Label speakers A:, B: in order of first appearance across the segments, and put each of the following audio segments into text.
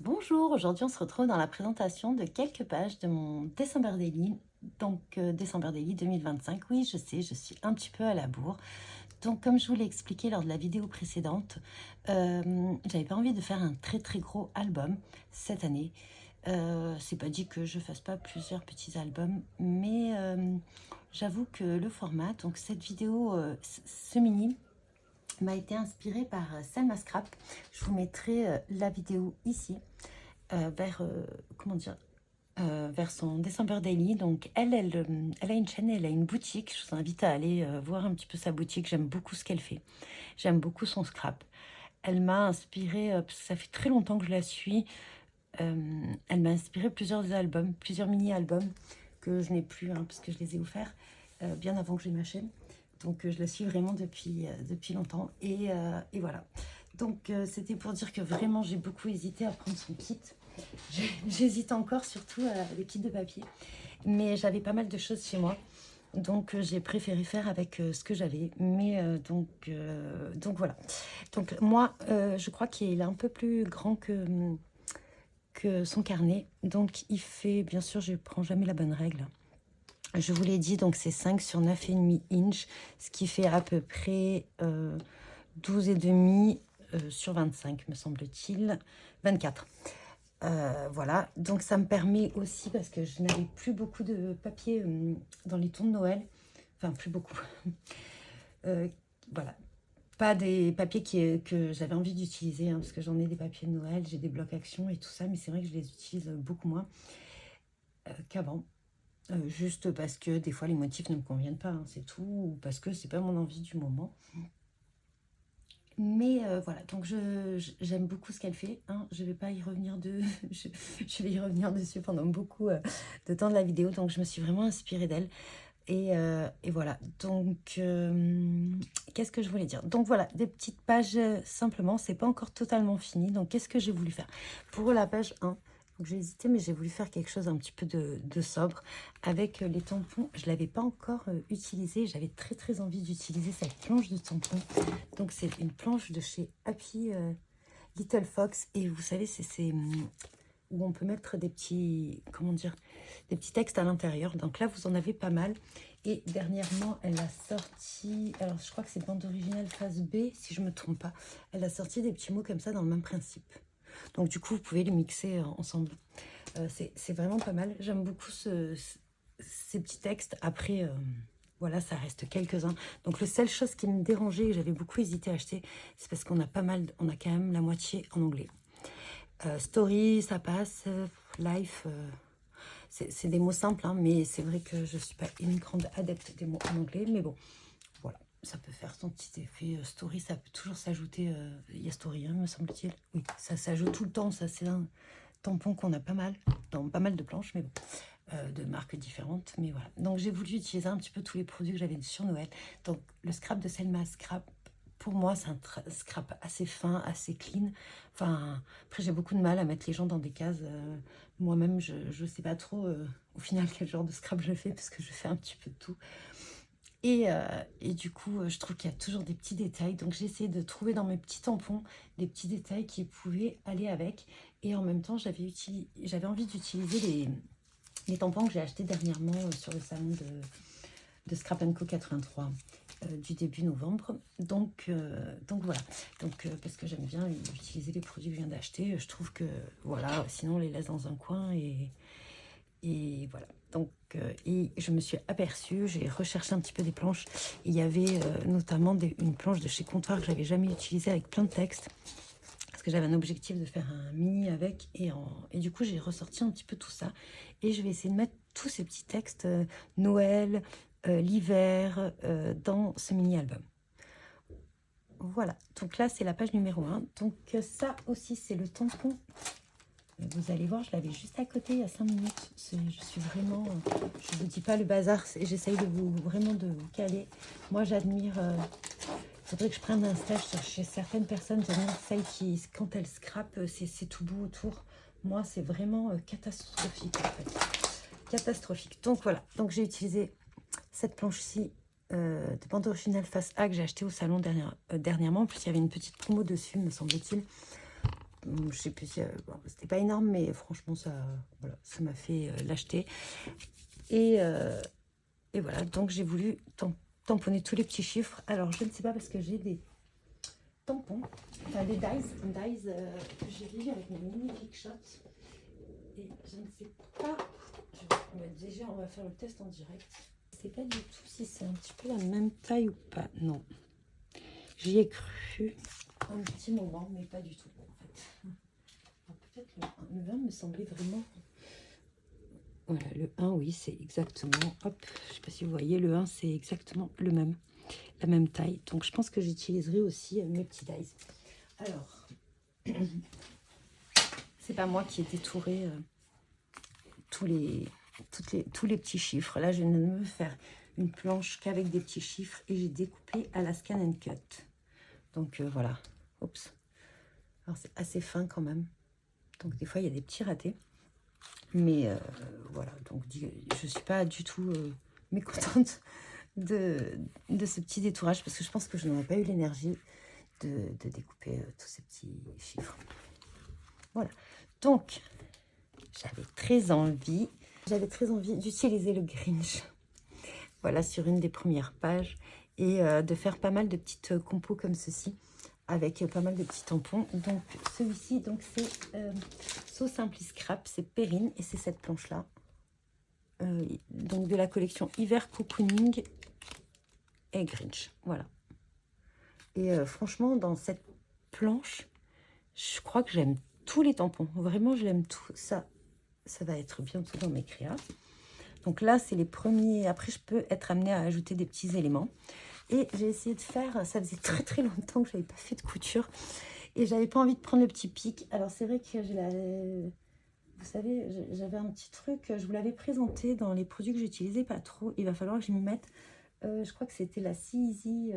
A: Bonjour, aujourd'hui on se retrouve dans la présentation de quelques pages de mon December Daily, donc December Daily 2025. Oui, je sais, je suis un petit peu à la bourre. Donc comme je vous l'ai expliqué lors de la vidéo précédente, j'avais pas envie de faire un très gros album cette année. C'est pas dit que je fasse pas plusieurs petits albums, mais j'avoue que le format, donc cette vidéo, ce mini, m'a été inspirée par Selma Scrap. Je vous mettrai la vidéo ici, vers, comment dire, vers son December Daily. Donc elle a une chaîne, elle a une boutique. Je vous invite à aller voir un petit peu sa boutique. J'aime beaucoup ce qu'elle fait. J'aime beaucoup son scrap. Elle m'a inspiré, parce que ça fait très longtemps que je la suis, elle m'a inspiré plusieurs albums, plusieurs mini-albums que je n'ai plus, hein, parce que je les ai offerts bien avant que j'ai ma chaîne. Donc je la suis vraiment depuis longtemps. Et voilà. Donc c'était pour dire que vraiment j'ai beaucoup hésité à prendre son kit. J'hésite encore, surtout le kit de papier. Mais j'avais pas mal de choses chez moi. Donc j'ai préféré faire avec ce que j'avais. Mais donc voilà. Donc moi, je crois qu'il est un peu plus grand que son carnet. Donc il fait, bien sûr, je ne prends jamais la bonne règle. Je vous l'ai dit, donc c'est 5 sur 9,5 inch, ce qui fait à peu près 12,5 sur 25, me semble-t-il. 24. Voilà, donc ça me permet aussi, parce que je n'avais plus beaucoup de papier dans les tons de Noël, enfin plus beaucoup, voilà, pas des papiers que j'avais envie d'utiliser, hein, parce que j'en ai des papiers de Noël, j'ai des blocs action et tout ça, mais c'est vrai que je les utilise beaucoup moins qu'avant. Juste parce que des fois les motifs ne me conviennent pas, hein, c'est tout, ou parce que c'est pas mon envie du moment. Mais voilà, donc j'aime beaucoup ce qu'elle fait, hein. Je vais pas y revenir je vais y revenir dessus pendant beaucoup de temps de la vidéo, donc je me suis vraiment inspirée d'elle. Et voilà, donc qu'est-ce que je voulais dire? Donc voilà, des petites pages simplement, c'est pas encore totalement fini. Donc qu'est-ce que j'ai voulu faire? Pour la page 1, donc j'ai hésité, mais j'ai voulu faire quelque chose un petit peu de sobre avec les tampons. Je l'avais pas encore utilisé, j'avais très envie d'utiliser cette planche de tampons. Donc c'est une planche de chez Happy Little Fox, et vous savez, c'est où on peut mettre des petits, comment dire, des petits textes à l'intérieur. Donc là, vous en avez pas mal. Et dernièrement, elle a sorti, alors je crois que c'est bande originale phase B, si je me trompe pas. Elle a sorti des petits mots comme ça dans le même principe. Donc du coup, vous pouvez les mixer ensemble. C'est vraiment pas mal. J'aime beaucoup ces petits textes. Après, voilà, ça reste quelques-uns. Donc la seule chose qui me dérangeait, et j'avais beaucoup hésité à acheter, c'est parce qu'on a pas mal, on a quand même la moitié en anglais. Story, ça passe. Life, c'est des mots simples, hein, mais c'est vrai que je ne suis pas une grande adepte des mots en anglais. Mais bon, voilà, ça peut faire son petit effet. Story, ça peut toujours s'ajouter. Il y a Story, hein, me semble-t-il. Oui, ça s'ajoute tout le temps. Ça, c'est un tampon qu'on a pas mal, dans pas mal de planches, mais bon. De marques différentes, mais voilà. Donc j'ai voulu utiliser un petit peu tous les produits que j'avais sur Noël. Donc le scrap de Selma Scrap, pour moi, c'est un scrap assez fin, assez clean. Enfin, après, j'ai beaucoup de mal à mettre les gens dans des cases. Moi-même, je ne sais pas trop au final quel genre de scrap je fais, parce que je fais un petit peu de tout. Et du coup, je trouve qu'il y a toujours des petits détails. Donc, j'ai essayé de trouver dans mes petits tampons des petits détails qui pouvaient aller avec. Et en même temps, j'avais envie d'utiliser les tampons que j'ai achetés dernièrement sur le salon de Scrap Co 83 du début novembre. Donc voilà. Donc, parce que j'aime bien utiliser les produits que je viens d'acheter. Je trouve que, voilà, sinon on les laisse dans un coin et voilà. Donc, et je me suis aperçue, j'ai recherché un petit peu des planches. Il y avait notamment une planche de chez Comptoir que j'avais jamais utilisée avec plein de textes. Parce que j'avais un objectif de faire un mini avec. Et du coup, j'ai ressorti un petit peu tout ça. Et je vais essayer de mettre tous ces petits textes Noël, l'hiver, dans ce mini-album. Voilà, donc là c'est la page numéro 1. Donc ça aussi c'est le tampon. Vous allez voir, je l'avais juste à côté il y a 5 minutes. Je suis vraiment, je vous dis pas le bazar, j'essaye de vraiment de vous caler. Moi j'admire, il faudrait que je prenne un stage chez certaines personnes. J'admire celles qui, quand elles scrapent, c'est tout beau autour. Moi c'est vraiment catastrophique en fait. Catastrophique. Donc voilà, donc j'ai utilisé cette planche-ci de bande originale face A que j'ai acheté au salon dernièrement. En plus, il y avait une petite promo dessus, me semble-t-il. je sais plus si... bon, c'était pas énorme, mais franchement, ça voilà, ça m'a fait l'acheter. Et voilà, donc j'ai voulu tamponner tous les petits chiffres. Alors, je ne sais pas parce que j'ai des tampons, enfin des dies que j'ai vu avec mon mini Big Shot. Et je ne sais pas, déjà on va faire le test en direct. Je ne sais pas du tout si c'est un petit peu la même taille ou pas. Non, j'y ai cru un petit moment, mais pas du tout en fait. Peut-être le 20 me semblait vraiment... Voilà, le 1, oui, c'est exactement... Hop, je ne sais pas si vous voyez, le 1, c'est exactement le même, la même taille. Donc, je pense que j'utiliserai aussi mes petits dies. Alors, c'est pas moi qui ai détouré tous les petits chiffres. Là, je ne veux faire une planche qu'avec des petits chiffres et j'ai découpé à la scan and cut. Donc, voilà. Oups. Alors, c'est assez fin quand même. Donc, des fois, il y a des petits ratés. Mais voilà, donc je ne suis pas du tout mécontente de ce petit détourage parce que je pense que je n'aurais pas eu l'énergie de découper tous ces petits chiffres. Voilà, donc j'avais très envie d'utiliser le Grinch, voilà, sur une des premières pages et de faire pas mal de petites compos comme ceci avec pas mal de petits tampons. Donc celui-ci, donc c'est So Simply Scrap, c'est Perrine et c'est cette planche là, donc de la collection Hiver Cocooning et Grinch, voilà. Et franchement, dans cette planche, je crois que j'aime tous les tampons, vraiment je l'aime tout. Ça va être bientôt dans mes créas. Donc là, c'est les premiers. Après, je peux être amenée à ajouter des petits éléments. Et j'ai essayé de faire, ça faisait très très longtemps que je n'avais pas fait de couture. Et j'avais pas envie de prendre le petit pic. Alors c'est vrai que vous savez, j'avais un petit truc, je vous l'avais présenté dans les produits que j'utilisais pas trop. Il va falloir que je m'y mette. Je crois que c'était la Easy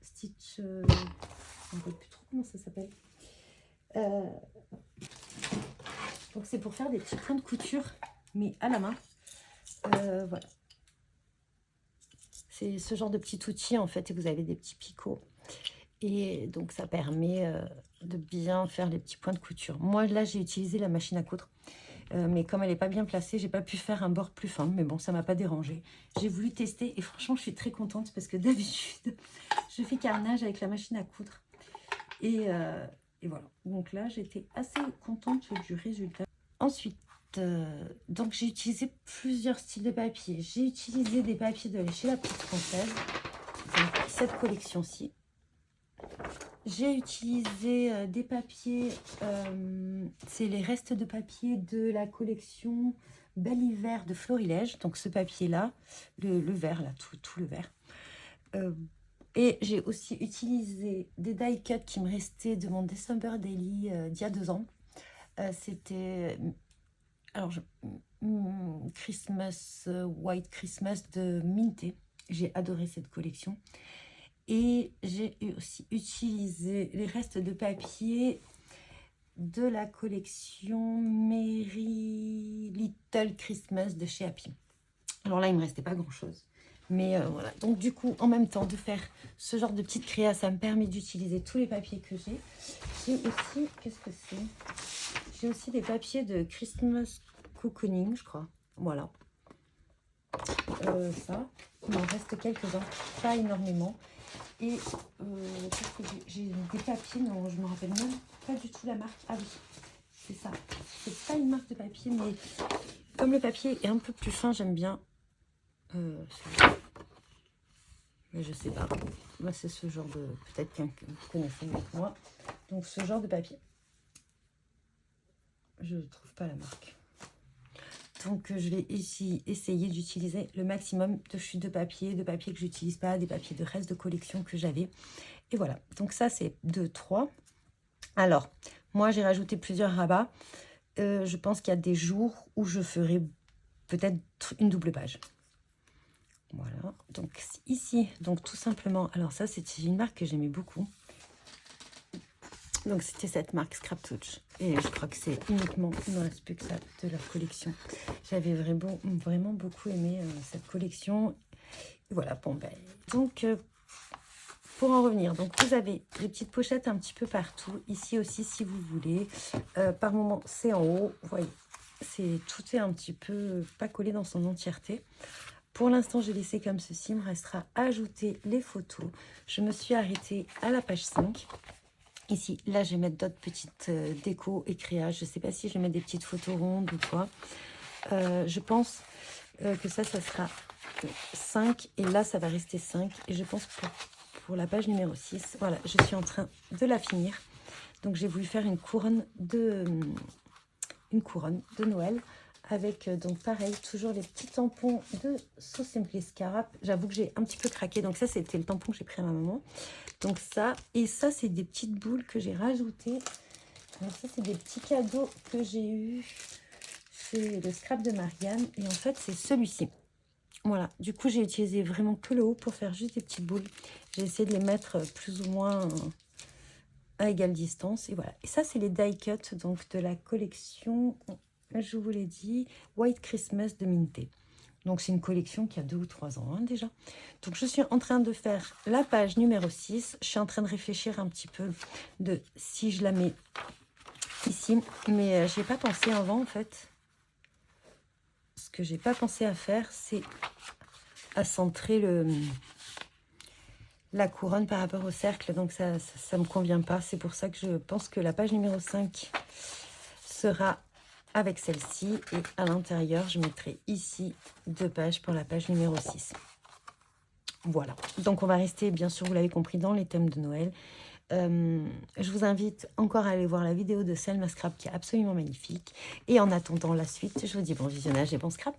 A: Stitch. Je ne me rappelle plus trop comment ça s'appelle. Donc c'est pour faire des petits points de couture, mais à la main. Voilà. C'est ce genre de petit outil en fait, et vous avez des petits picots. Et donc ça permet de bien faire les petits points de couture. Moi là j'ai utilisé la machine à coudre, mais comme elle n'est pas bien placée, j'ai pas pu faire un bord plus fin. Mais bon, ça m'a pas dérangé. J'ai voulu tester et franchement je suis très contente parce que d'habitude je fais carnage avec la machine à coudre. Et voilà. Donc là j'étais assez contente du résultat. Ensuite, donc j'ai utilisé plusieurs styles de papier. J'ai utilisé des papiers de chez La Petite Française, donc cette collection-ci. J'ai utilisé des papiers, c'est les restes de papier de la collection Bel Hiver de Florilège. Donc ce papier-là, le vert, là, tout le vert. Et j'ai aussi utilisé des die cuts qui me restaient de mon December Daily d'il y a 2 ans. C'était... Alors, Christmas, White Christmas de Minté. J'ai adoré cette collection. Et j'ai aussi utilisé les restes de papier de la collection Merry Little Christmas de chez Happy. Alors là, il ne me restait pas grand-chose. Mais voilà, donc du coup, en même temps de faire ce genre de petites créas, ça me permet d'utiliser tous les papiers que j'ai. J'ai aussi, qu'est-ce que c'est? J'ai aussi des papiers de Christmas Cocooning, je crois. Voilà. Ça, il m'en reste quelques-uns, pas énormément. Et j'ai des papiers, non, je ne me rappelle même pas du tout la marque. Ah oui, c'est ça. C'est pas une marque de papier, mais comme le papier est un peu plus fin, j'aime bien. Mais je sais pas. Moi, c'est ce genre de... Peut-être qu'un que vous connaissez mieux que moi. Donc, ce genre de papier. Je ne trouve pas la marque. Donc, je vais ici essayer d'utiliser le maximum de chutes de papier que je n'utilise pas, des papiers de reste de collection que j'avais. Et voilà. Donc, ça, c'est 2, 3. Alors, moi, j'ai rajouté plusieurs rabats. Je pense qu'il y a des jours où je ferai peut-être une double page. Voilà, donc ici, donc tout simplement, alors ça c'était une marque que j'aimais beaucoup. Donc c'était cette marque Scrap Touch. Et je crois que c'est uniquement, il ne reste plus que ça de leur collection. J'avais vraiment beaucoup aimé cette collection. Et voilà, bon ben, donc pour en revenir, donc vous avez des petites pochettes un petit peu partout. Ici aussi, si vous voulez. Par moment, c'est en haut. Vous voyez, tout est un petit peu pas collé dans son entièreté. Pour l'instant, j'ai laissé comme ceci. Il me restera à ajouter les photos. Je me suis arrêtée à la page 5. Ici, là, je vais mettre d'autres petites décos et créages. Je ne sais pas si je vais mettre des petites photos rondes ou quoi. Je pense que ça sera 5. Et là, ça va rester 5. Et je pense pour la page numéro 6, voilà, je suis en train de la finir. Donc, j'ai voulu faire une couronne de Noël. Avec, donc pareil, toujours les petits tampons de So Simply Scarab. J'avoue que j'ai un petit peu craqué. Donc ça, c'était le tampon que j'ai pris à ma maman. Donc ça, et ça, c'est des petites boules que j'ai rajoutées. Donc ça, c'est des petits cadeaux que j'ai eu. C'est le scrap de Marianne. Et en fait, c'est celui-ci. Voilà. Du coup, j'ai utilisé vraiment que le haut pour faire juste des petites boules. J'ai essayé de les mettre plus ou moins à égale distance. Et voilà. Et ça, c'est les die cut donc de la collection... Je vous l'ai dit, White Christmas de Minté. Donc, c'est une collection qui a 2 ou 3 ans déjà. Donc, je suis en train de faire la page numéro 6. Je suis en train de réfléchir un petit peu de si je la mets ici. Mais je n'ai pas pensé avant, en fait. Ce que j'ai pas pensé à faire, c'est à centrer la couronne par rapport au cercle. Donc, ça me convient pas. C'est pour ça que je pense que la page numéro 5 sera... avec celle-ci, et à l'intérieur, je mettrai ici 2 pages pour la page numéro 6. Voilà. Donc, on va rester, bien sûr, vous l'avez compris, dans les thèmes de Noël. Je vous invite encore à aller voir la vidéo de Selma Scrap qui est absolument magnifique. Et en attendant la suite, je vous dis bon visionnage et bon scrap.